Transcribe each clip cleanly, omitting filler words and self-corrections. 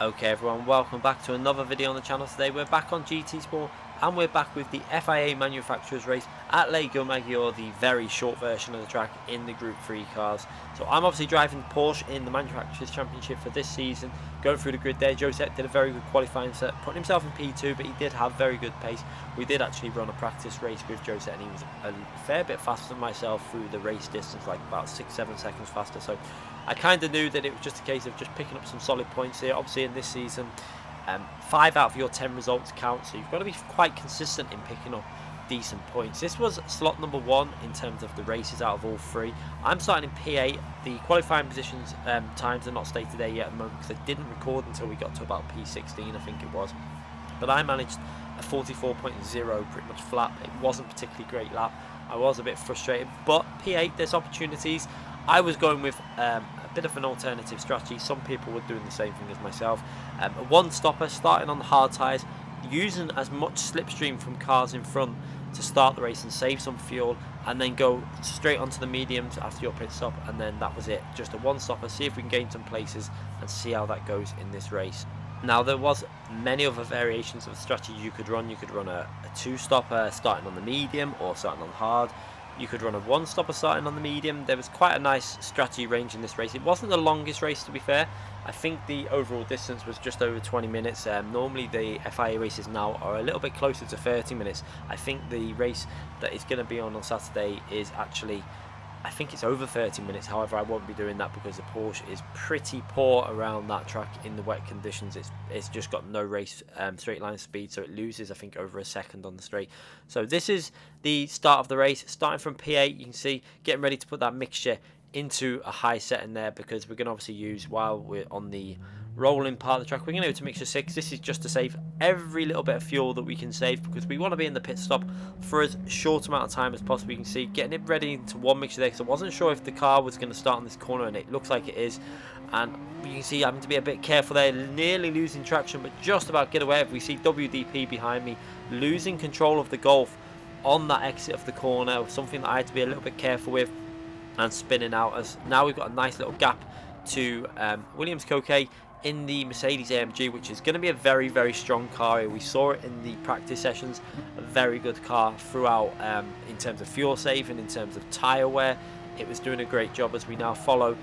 Okay everyone, welcome back to another video on the channel. Today we're back on GT Sport and we're back with the FIA Manufacturers race at Lego Maggiore, the very short version of the track in the Group 3 cars. So I'm obviously driving Porsche in the Manufacturers Championship for this season. Going through the grid there, Josette did a very good qualifying set, putting himself in P2, but he did have very good pace. We did actually run a practice race with Josette and he was a fair bit faster than myself through the race distance, like about 6-7 seconds faster. So I kind of knew that it was just a case of just picking up some solid points here. Obviously in this season, 5 out of your 10 results count, so you've got to be quite consistent in picking up decent points. This was slot number 1 in terms of the races out of all 3. I'm starting in P8. The qualifying positions times are not stated there yet at the moment because I didn't record until we got to about P16, I think it was. But I managed a 44.0 pretty much flat. It wasn't a particularly great lap. I was a bit frustrated, but P8, there's opportunities. I was going with a bit of an alternative strategy. Some people were doing the same thing as myself. A one-stopper, starting on the hard tyres, using as much slipstream from cars in front to start the race and save some fuel, and then go straight onto the mediums after your pit stop, and then that was it. Just a one-stopper, see if we can gain some places and see how that goes in this race. Now there was many other variations of the strategy you could run. You could run a two-stopper starting on the medium or starting on hard. You could run a one-stopper starting on the medium. There was quite a nice strategy range in this race. It wasn't the longest race, to be fair. I think the overall distance was just over 20 minutes. Normally the FIA races now are a little bit closer to 30 minutes. I think the race that is going to be on Saturday is actually, I think it's over 30 minutes. However, I won't be doing that because the Porsche is pretty poor around that track in the wet conditions. It's just got no race straight line speed, so it loses, I think, over a second on the straight. So this is the start of the race. Starting from P8, you can see getting ready to put that mixture into a high setting there, because we're going to obviously use, while we're on the rolling part of the track, we're going to go to mixture 6. This is just to save every little bit of fuel that we can save, because we want to be in the pit stop for as short amount of time as possible. You can see getting it ready into one mixture there, because I wasn't sure if the car was going to start on this corner, and it looks like it is. And you can see having to be a bit careful there, nearly losing traction, but just about get away. We see WDP behind me losing control of the Golf on that exit of the corner, something that I had to be a little bit careful with, and spinning out. As now we've got a nice little gap to Williams Coquet in the Mercedes AMG, which is going to be a very, very strong car. We saw it in the practice sessions, a very good car throughout in terms of fuel saving, in terms of tyre wear. It was doing a great job as we now follow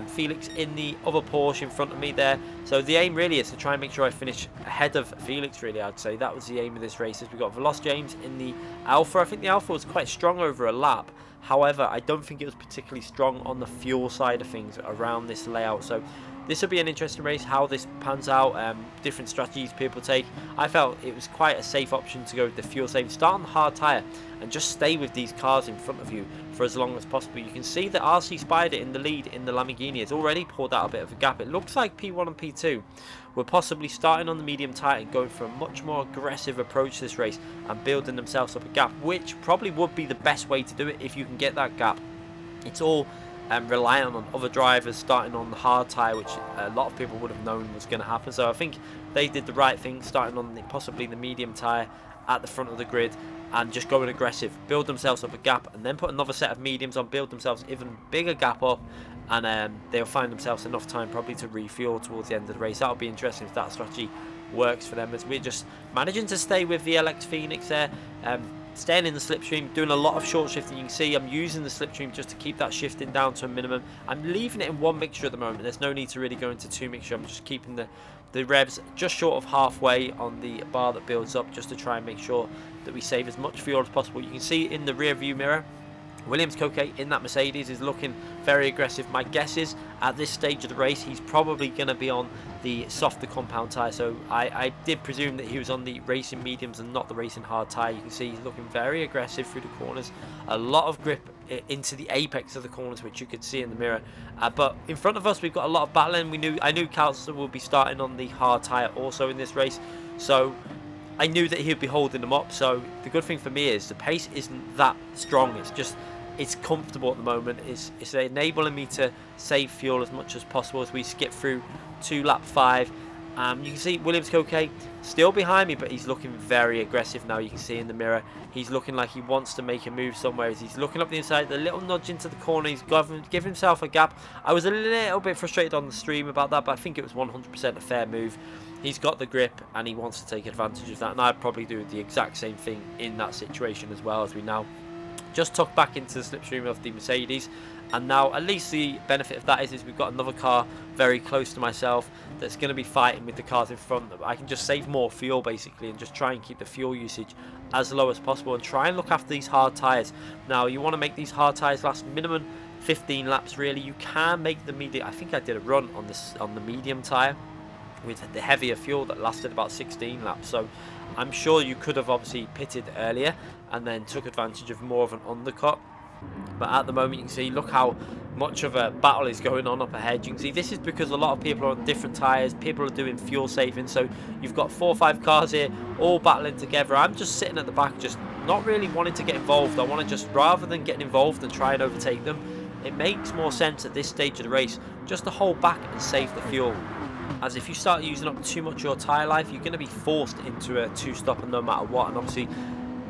Felix in the other Porsche in front of me there. So the aim really is to try and make sure I finish ahead of Felix, really. I'd say that was the aim of this race. As we got Veloz James in the Alpha. I think the Alpha was quite strong over a lap. However, I don't think it was particularly strong on the fuel side of things around this layout. So this will be an interesting race, how this pans out, different strategies people take. I felt it was quite a safe option to go with the fuel saving. Start on the hard tyre and just stay with these cars in front of you for as long as possible. You can see that RC Spider in the lead in the Lamborghini has already pulled out a bit of a gap. It looks like P1 and P2 were possibly starting on the medium tyre and going for a much more aggressive approach to this race and building themselves up a gap, which probably would be the best way to do it if you can get that gap. It's all reliant on other drivers starting on the hard tyre, which a lot of people would have known was going to happen. So I think they did the right thing, starting on possibly the medium tyre at the front of the grid and just going aggressive, build themselves up a gap, and then put another set of mediums on, build themselves even bigger gap up, and they'll find themselves enough time probably to refuel towards the end of the race. That'll be interesting if that strategy works for them, as we're just managing to stay with the LX Phoenix there, staying in the slipstream, doing a lot of short shifting. You can see I'm using the slipstream just to keep that shifting down to a minimum. I'm leaving it in one mixture at the moment. There's no need to really go into two mixture. I'm just keeping the revs just short of halfway on the bar that builds up, just to try and make sure that we save as much fuel as possible. You can see in the rear view mirror, Williams Coquet in that Mercedes is looking very aggressive. My guess is at this stage of the race he's probably going to be on the softer compound tyre, so I did presume that he was on the racing mediums and not the racing hard tyre. You can see he's looking very aggressive through the corners, a lot of grip into the apex of the corners, which you could see in the mirror. But in front of us we've got a lot of battling. I knew Calster will be starting on the hard tyre also in this race, so I knew that he would be holding them up. So the good thing for me is the pace isn't that strong. It's comfortable at the moment. It's enabling me to save fuel as much as possible as we skip through to lap 5. You can see Williams Coque still behind me, but he's looking very aggressive now. You can see in the mirror, he's looking like he wants to make a move somewhere. He's looking up the inside, the little nudge into the corner. He's given himself a gap. I was a little bit frustrated on the stream about that, but I think it was 100% a fair move. He's got the grip and he wants to take advantage of that, and I'd probably do the exact same thing in that situation as well. As we now just tuck back into the slipstream of the Mercedes, and now at least the benefit of that is we've got another car very close to myself that's going to be fighting with the cars in front. I can just save more fuel basically and just try and keep the fuel usage as low as possible and try and look after these hard tyres. Now you want to make these hard tyres last minimum 15 laps really. You can make the medium, I think I did a run on the medium tyre with the heavier fuel that lasted about 16 laps, so I'm sure you could have obviously pitted earlier and then took advantage of more of an undercut. But at the moment you can see, look how much of a battle is going on up ahead. You can see this is because a lot of people are on different tyres, people are doing fuel saving, so you've got 4 or 5 cars here all battling together. I'm just sitting at the back, just not really wanting to get involved. I want to just, rather than getting involved and try and overtake them, it makes more sense at this stage of the race just to hold back and save the fuel. As if you start using up too much of your tyre life, you're going to be forced into a 2-stopper no matter what. And obviously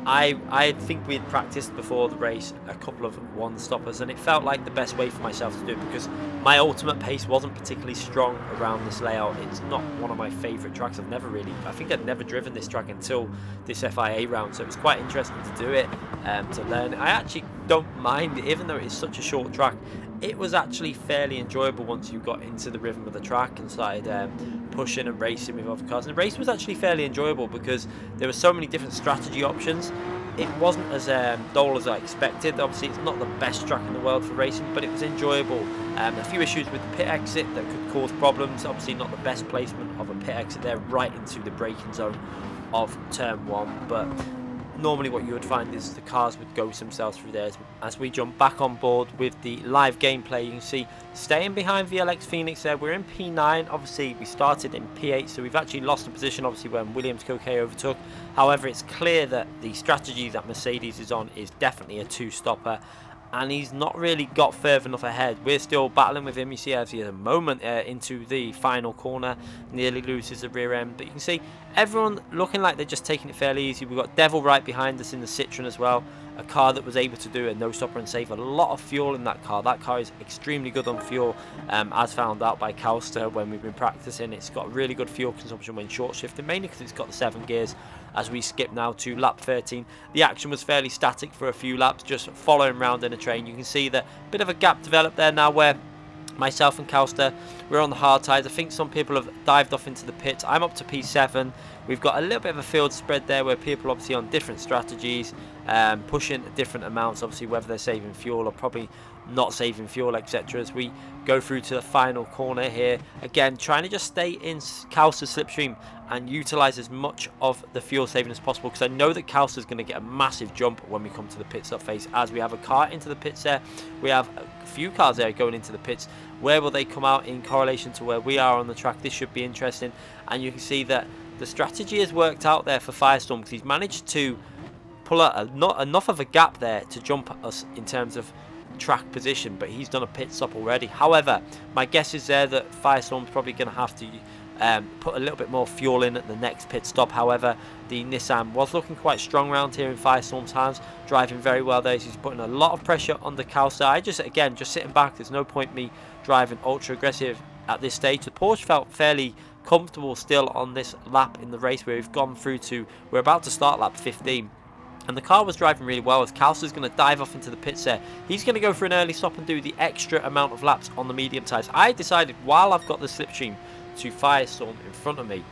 I think we had practiced before the race a couple of 1-stoppers, and it felt like the best way for myself to do it because my ultimate pace wasn't particularly strong around this layout. It's not one of my favourite tracks. I think I'd never driven this track until this FIA round, so it was quite interesting to do it, to learn. I actually don't mind it, even though it is such a short track. It was actually fairly enjoyable once you got into the rhythm of the track and started pushing and racing with other cars. And the race was actually fairly enjoyable because there were so many different strategy options. It wasn't as dull as I expected. Obviously, it's not the best track in the world for racing, but it was enjoyable. A few issues with the pit exit that could cause problems. Obviously, not the best placement of a pit exit there, right into the braking zone of turn 1, but normally what you would find is the cars would ghost themselves through there. As we jump back on board with the live gameplay, you can see staying behind VLX Phoenix there. We're in P9. Obviously we started in P8, so we've actually lost a position obviously when Williams Coque overtook. However, it's clear that the strategy that Mercedes is on is definitely a 2-stopper, and he's not really got further enough ahead. We're still battling with him. You see as he has a moment into the final corner, nearly loses the rear end, but you can see everyone looking like they're just taking it fairly easy. We've got Devil right behind us in the Citroen as well, a car that was able to do a no-stopper and save a lot of fuel in that car. That car is extremely good on fuel, as found out by Calster when we've been practicing. It's got really good fuel consumption when short shifting, mainly because it's got the 7 gears. As we skip now to lap 13, the action was fairly static for a few laps, just following around in a train. You can see that a bit of a gap developed there now where myself and Calster, we're on the hard tyres. I think some people have dived off into the pits. I'm up to P7. We've got a little bit of a field spread there where people are obviously on different strategies, pushing different amounts, obviously whether they're saving fuel or probably not saving fuel, etc. As we go through to the final corner here, again trying to just stay in Calster's slipstream and utilise as much of the fuel saving as possible, because I know that Calster's going to get a massive jump when we come to the pit stop phase. As we have a car into the pits there, we have a few cars there going into the pits. Where will they come out in correlation to where we are on the track? This should be interesting, and you can see that the strategy has worked out there for Firestorm, because he's managed to pull out not enough of a gap there to jump us in terms of track position, but he's done a pit stop already. However, my guess is there that Firestorm's probably going to have to put a little bit more fuel in at the next pit stop. However, the Nissan was looking quite strong around here in Firestorm's hands, driving very well there. He's putting a lot of pressure on the Calster. I just sitting back. There's no point me driving ultra aggressive at this stage. The Porsche felt fairly comfortable still on this lap in the race, where we've gone through to, we're about to start lap 15. And the car was driving really well, as Calster's going to dive off into the pits there. He's going to go for an early stop and do the extra amount of laps on the medium tyres. I decided, while I've got the slipstream to Firestorm in front of me,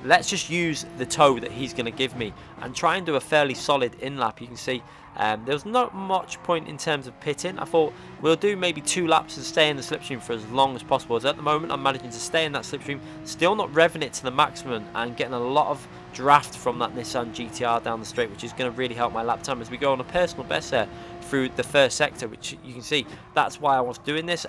let's just use the tow that he's going to give me and try and do a fairly solid in-lap. You can see there was not much point in terms of pitting. I thought we'll do maybe 2 laps and stay in the slipstream for as long as possible. As at the moment I'm managing to stay in that slipstream, still not revving it to the maximum and getting a lot of draft from that Nissan GTR down the straight, which is going to really help my lap time as we go on a personal best there through the first sector, which you can see that's why I was doing this.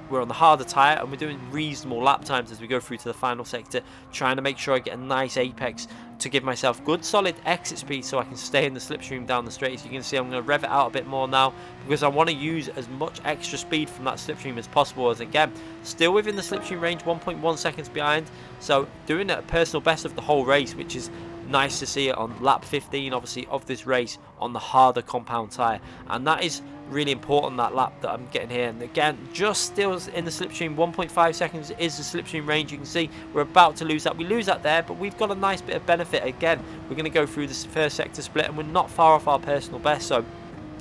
We're on the harder tyre and we're doing reasonable lap times as we go through to the final sector, trying to make sure I get a nice apex to give myself good solid exit speed so I can stay in the slipstream down the straight. As you can see, I'm going to rev it out a bit more now because I want to use as much extra speed from that slipstream as possible, as again, still within the slipstream range, 1.1 seconds behind, so doing a personal best of the whole race, which is nice to see it on lap 15 obviously of this race on the harder compound tyre, and that is really important, that lap that I'm getting here. And again, just still in the slipstream, 1.5 seconds is the slipstream range. You can see we're about to lose that. We lose that there, but we've got a nice bit of benefit. Again, we're going to go through this first sector split and we're not far off our personal best. So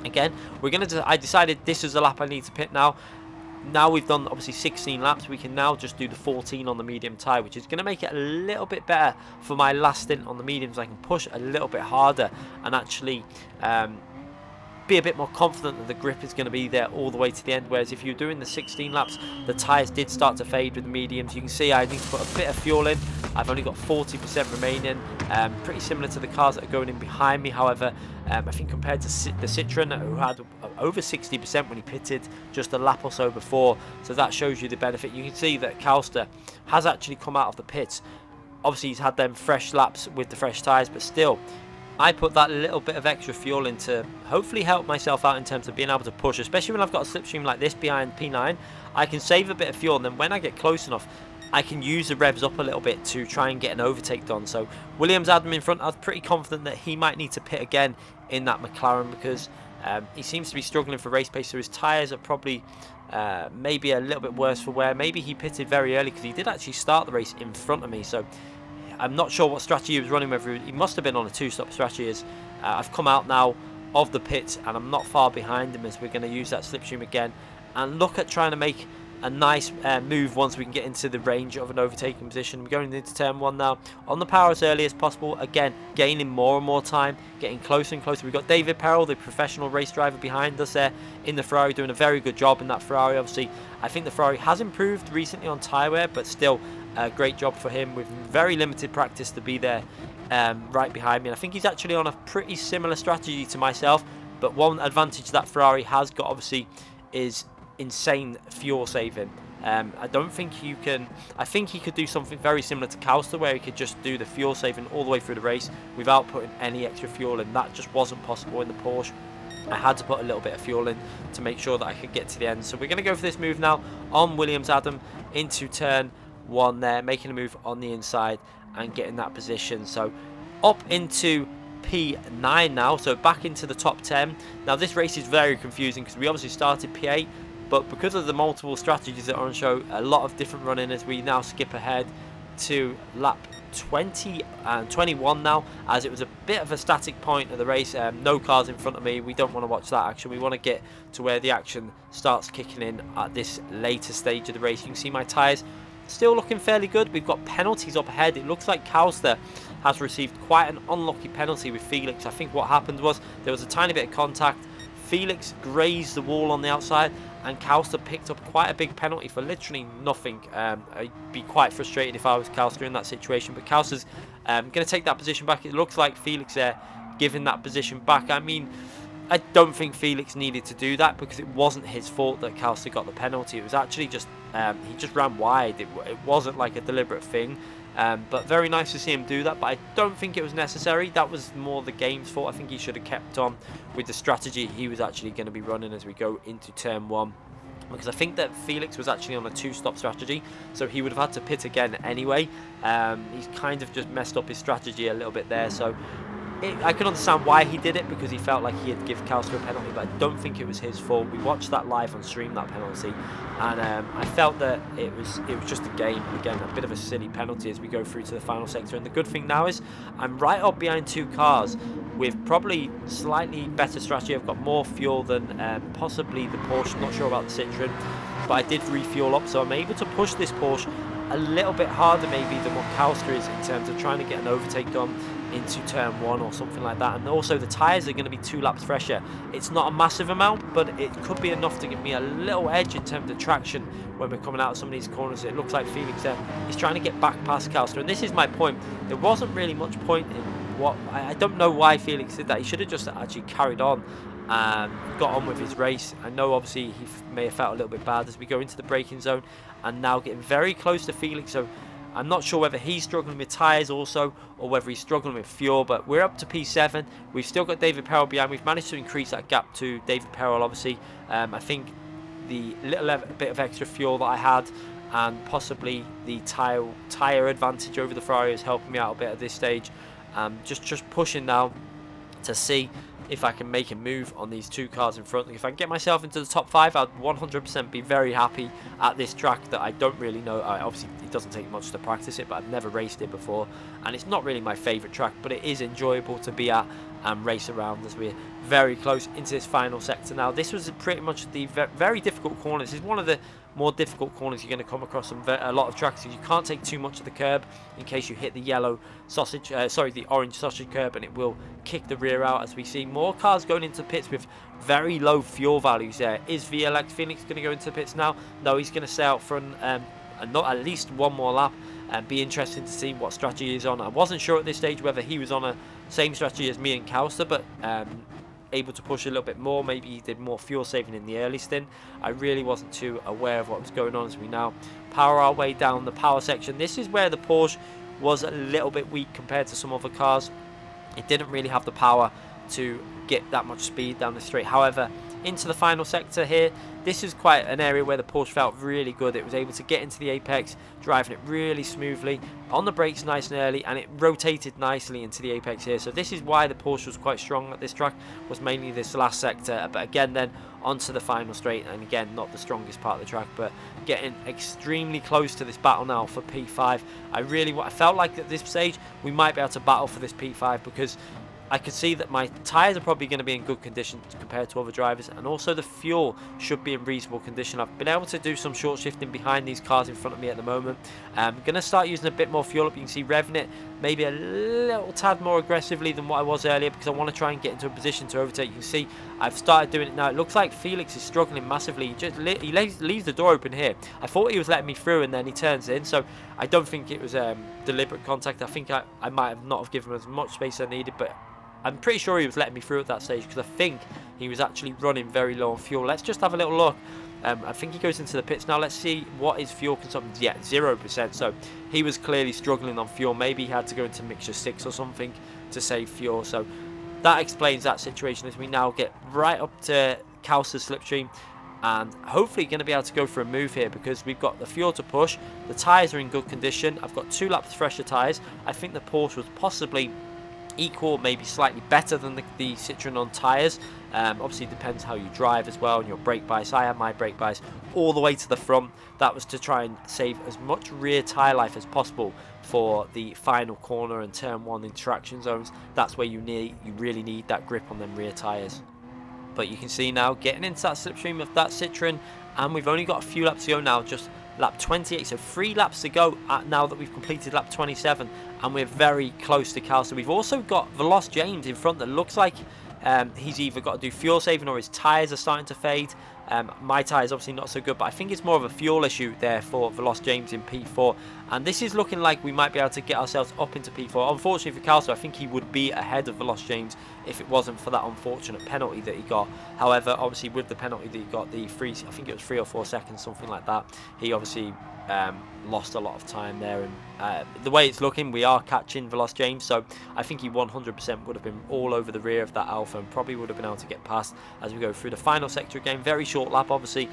again, I decided this is the lap I need to pit now. Now we've done obviously 16 laps, we can now just do the 14 on the medium tyre, which is going to make it a little bit better for my last stint on the mediums. I can push a little bit harder and actually be a bit more confident that the grip is going to be there all the way to the end. Whereas if you're doing the 16 laps, the tyres did start to fade with the mediums. You can see I need to put a bit of fuel in. I've only got 40% remaining, pretty similar to the cars that are going in behind me. However, I think compared to the Citroen, who had over 60% when he pitted just a lap or so before, so that shows you the benefit. You can see that Calster has actually come out of the pits. Obviously he's had them fresh laps with the fresh tyres, but still I put that little bit of extra fuel in to hopefully help myself out in terms of being able to push, especially when I've got a slipstream like this behind P9. I can save a bit of fuel, and then when I get close enough, I can use the revs up a little bit to try and get an overtake done. So Williams had him in front. I was pretty confident that he might need to pit again in that McLaren because he seems to be struggling for race pace, so his tyres are probably maybe a little bit worse for wear. Maybe he pitted very early because he did actually start the race in front of me, so I'm not sure what strategy he was running, whether he must have been on a two-stop strategy. As I've come out now of the pits and I'm not far behind him, as we're going to use that slipstream again and look at trying to make a nice move once we can get into the range of an overtaking position. We're going into turn 1 now, on the power as early as possible, again gaining more and more time, getting closer and closer. We've got David Perel, the professional race driver, behind us there in the Ferrari, doing a very good job in that Ferrari. Obviously I think the Ferrari has improved recently on tyre wear, but still a great job for him with very limited practice to be there right behind me. And I think he's actually on a pretty similar strategy to myself, but one advantage that Ferrari has got obviously is insane fuel saving. I don't think you can. I think he could do something very similar to Calster, where he could just do the fuel saving all the way through the race without putting any extra fuel in. That just wasn't possible in the Porsche. I had to put a little bit of fuel in to make sure that I could get to the end. So we're going to go for this move now on Williams Adam into turn 1 there, making a move on the inside and getting that position. So up into P9 now, so back into the top 10. Now this race is very confusing because we obviously started P8, but because of the multiple strategies that are on show, a lot of different running, as we now skip ahead to lap 20 and 21 now, as it was a bit of a static point of the race. No cars in front of me. We don't want to watch that action. We want to get to where the action starts kicking in at this later stage of the race. You can see my tyres still looking fairly good. We've got penalties up ahead. It looks like Calster has received quite an unlucky penalty with Felix. I think what happened was there was a tiny bit of contact. Felix grazed the wall on the outside and Calster picked up quite a big penalty for literally nothing. I'd be quite frustrated if I was Calster in that situation, but Calster's going to take that position back. It looks like Felix there giving that position back. I mean, I don't think Felix needed to do that because it wasn't his fault that Calster got the penalty. It was actually just he just ran wide. It wasn't like a deliberate thing, but very nice to see him do that. But I don't think it was necessary. That was more the game's fault. I think he should have kept on with the strategy he was actually going to be running as we go into turn 1, because I think that Felix was actually on a two-stop strategy, so he would have had to pit again anyway. He's kind of just messed up his strategy a little bit there, so I can understand why he did it, because he felt like he had given Calster a penalty, but I don't think it was his fault. We watched that live on stream, that penalty, and I felt that it was just a game. Again, a bit of a silly penalty as we go through to the final sector. And the good thing now is I'm right up behind 2 cars with probably slightly better strategy. I've got more fuel than possibly the Porsche. I'm not sure about the Citroen, but I did refuel up, so I'm able to push this Porsche a little bit harder maybe than what Calster is in terms of trying to get an overtake done into turn 1 or something like that. And also the tyres are going to be 2 laps fresher. It's not a massive amount, but it could be enough to give me a little edge in terms of traction when we're coming out of some of these corners. It looks like Felix there, he's trying to get back past Calster, and this is my point. There wasn't really much point in what I don't know why Felix did that. He should have just actually carried on and got on with his race. I know obviously he may have felt a little bit bad as we go into the braking zone and now getting very close to Felix. So I'm not sure whether he's struggling with tyres also, or whether he's struggling with fuel, but we're up to P7. We've still got David Perel behind. We've managed to increase that gap to David Perel, obviously. I think the little bit of extra fuel that I had, and possibly the tyre advantage over the Ferrari is helping me out a bit at this stage. Just pushing now to see if I can make a move on these two cars in front. If I can get myself into the top 5, I'd 100% be very happy at this track that I don't really know. Obviously, it doesn't take much to practice it, but I've never raced it before, and it's not really my favourite track, but it is enjoyable to be at and race around as we're very close into this final sector now. This was pretty much the very difficult corner. This is one of the more difficult corners you're going to come across on a lot of tracks. You can't take too much of the curb in case you hit the yellow sausage, the orange sausage curb, and it will kick the rear out. As we see more cars going into pits with very low fuel values there. Is VLX Phoenix going to go into pits now? No, he's going to stay out front and not at least one more lap, and be interesting to see what strategy he's on. I wasn't sure at this stage whether he was on a same strategy as me and Kauster, but able to push a little bit more. Maybe he did more fuel saving in the early stint. I really wasn't too aware of what was going on as we now power our way down the power section. This is where the Porsche was a little bit weak compared to some other cars. It didn't really have the power to get that much speed down the straight. However, into the final sector here, this is quite an area where the Porsche felt really good. It was able to get into the apex, driving it really smoothly, on the brakes nice and early, and it rotated nicely into the apex here. So this is why the Porsche was quite strong at this track, was mainly this last sector. But again, then onto the final straight, and again, not the strongest part of the track, but getting extremely close to this battle now for P5. I felt like at this stage we might be able to battle for this P5, because I could see that my tyres are probably going to be in good condition compared to other drivers, and also the fuel should be in reasonable condition. I've been able to do some short shifting behind these cars in front of me at the moment. I'm going to start using a bit more fuel up. You can see revving it maybe a little tad more aggressively than what I was earlier, because I want to try and get into a position to overtake. You can see I've started doing it now. It looks like Felix is struggling massively. He leaves the door open here. I thought he was letting me through, and then he turns in, so I don't think it was deliberate contact. I think I might have not have given him as much space as I needed, but I'm pretty sure he was letting me through at that stage, because I think he was actually running very low on fuel. Let's just have a little look. I think he goes into the pits now. Let's see what his fuel consumption is. Yeah, 0%. So he was clearly struggling on fuel. Maybe he had to go into mixture 6 or something to save fuel. So that explains that situation as we now get right up to Kauster's slipstream, and hopefully going to be able to go for a move here, because we've got the fuel to push. The tyres are in good condition. I've got 2 laps fresher tyres. I think the Porsche was possibly equal, maybe slightly better than the Citroen on tyres. Obviously it depends how you drive as well, and your brake bias. I had my brake bias all the way to the front. That was to try and save as much rear tyre life as possible for the final corner and turn 1 interaction zones. That's where you really need that grip on them rear tyres. But you can see now getting into that slipstream of that Citroen, and we've only got a few laps to go now, just lap 28, so 3 laps to go now that we've completed lap 27, and we're very close to Kauster. We've also got Veloz James in front that looks like he's either got to do fuel saving or his tyres are starting to fade. My tyres obviously not so good, but I think it's more of a fuel issue there for Veloz James in P4, and this is looking like we might be able to get ourselves up into P4. Unfortunately for Kauster, I think he would be ahead of Veloz James if it wasn't for that unfortunate penalty that he got. However, obviously with the penalty that he got, I think it was 3 or 4 seconds, something like that, he obviously lost a lot of time there, and the way it's looking, we are catching Veloz James, so I think he 100% would have been all over the rear of that Alpha, and probably would have been able to get past as we go through the final sector again. Very short lap, obviously,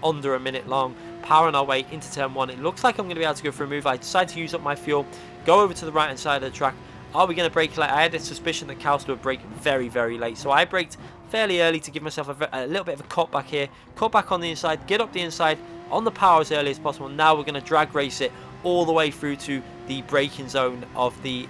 under a minute long, powering our way into turn 1. It looks like I'm going to be able to go for a move. I decided to use up my fuel, go over to the right hand side of the track. Are we going to brake late? I had a suspicion that Kauster would brake very, very late, so I braked fairly early to give myself a little bit of a cut back here, cut back on the inside, get up the inside on the power as early as possible. Now we're going to drag race it all the way through to the braking zone of the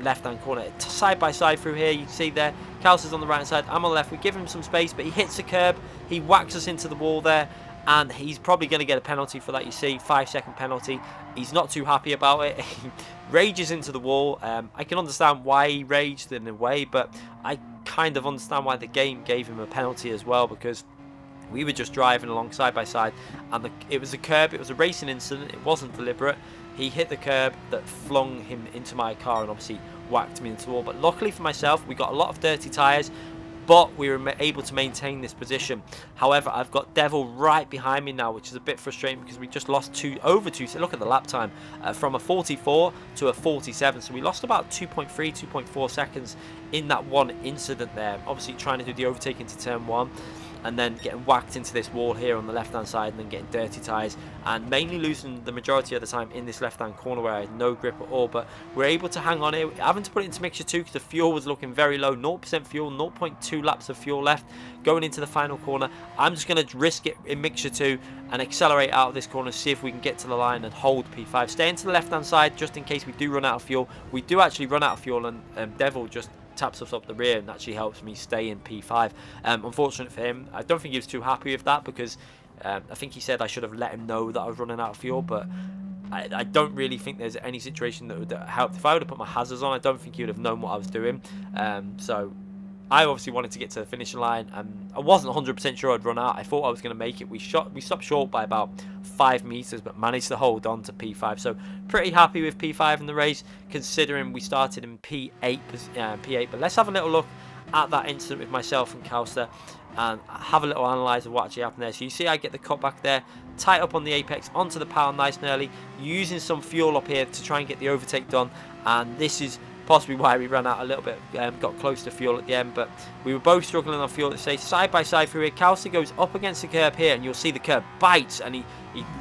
left hand corner, side by side through here. You can see there Kauster's on the right hand side, I'm on the left. We give him some space, but he hits the curb, he whacks us into the wall there, and he's probably going to get a penalty for that. You see, 5-second penalty. He's not too happy about it. He rages into the wall. I can understand why he raged in a way, but I kind of understand why the game gave him a penalty as well, because we were just driving along side by side, and it was a curb, it was a racing incident, it wasn't deliberate. He hit the curb that flung him into my car and obviously whacked me into the wall. But luckily for myself, we got a lot of dirty tyres. but we were able to maintain this position. However, I've got Devil right behind me now, which is a bit frustrating because we just lost over two. So look at the lap time, from a 44 to a 47. So we lost about 2.3, 2.4 seconds in that one incident there. Obviously trying to do the overtake into turn 1. And then getting whacked into this wall here on the left hand side, and then getting dirty tyres, and mainly losing the majority of the time in this left hand corner where I had no grip at all. But we're able to hang on here, having to put it into mixture 2 because the fuel was looking very low. 0% fuel, 0.2 laps of fuel left going into the final corner. I'm just going to risk it in mixture 2 and accelerate out of this corner, see if we can get to the line and hold P5. Staying to the left hand side just in case we do run out of fuel. We do actually run out of fuel, and Devil just taps us up the rear and actually helps me stay in P5. Unfortunate for him, I don't think he was too happy with that, because I think he said I should have let him know that I was running out of fuel, but I don't really think there's any situation that would have helped. If I would have put my hazards on, I don't think he would have known what I was doing. So I obviously wanted to get to the finishing line, and I wasn't 100% sure I'd run out. I thought I was going to make it. We stopped short by about 5 meters, but managed to hold on to P5. So pretty happy with P5 in the race, considering we started in P8. But let's have a little look at that incident with myself and Kauster, and have a little analyse of what actually happened there. So you see I get the cut back there, tight up on the apex, onto the power nice and early, using some fuel up here to try and get the overtake done. And this is possibly why we ran out a little bit, got close to fuel at the end, but we were both struggling on fuel. Let's say side by side through here. Kauster goes up against the curb here, and you'll see the curb bites, and he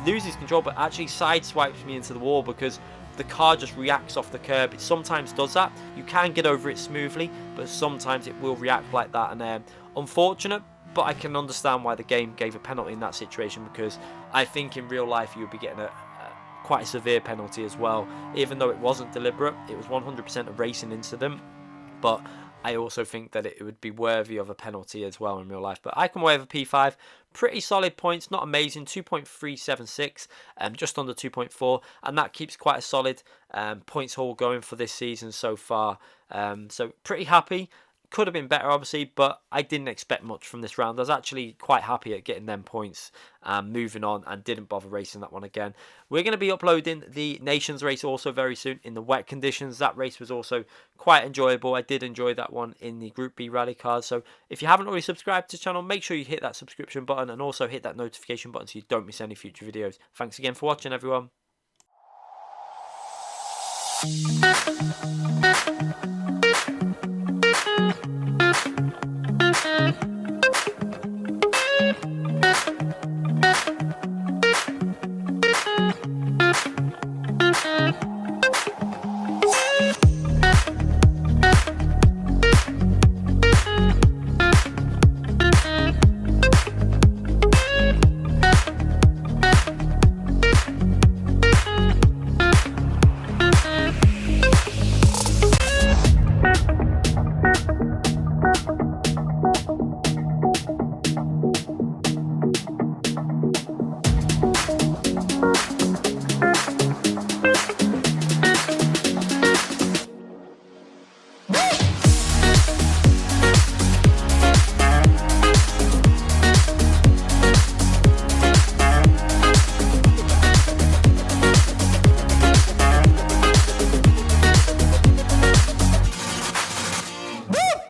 loses control, but actually side swipes me into the wall because the car just reacts off the curb. It sometimes does that. You can get over it smoothly, but sometimes it will react like that, and unfortunate, but I can understand why the game gave a penalty in that situation, because I think in real life you would be getting quite a severe penalty as well. Even though it wasn't deliberate, it was 100% a racing incident, but I also think that it would be worthy of a penalty as well in real life. But I come away with a P5, pretty solid points, not amazing, 2.376, just under 2.4, and that keeps quite a solid points haul going for this season so far. So pretty happy. Could have been better, obviously, but I didn't expect much from this round. I was actually quite happy at getting them points, moving on, and didn't bother racing that one again. We're going to be uploading the Nations race also very soon in the wet conditions. That race was also quite enjoyable. I did enjoy that one in the Group B rally cars. So if you haven't already subscribed to the channel, make sure you hit that subscription button and also hit that notification button so you don't miss any future videos. Thanks again for watching, everyone.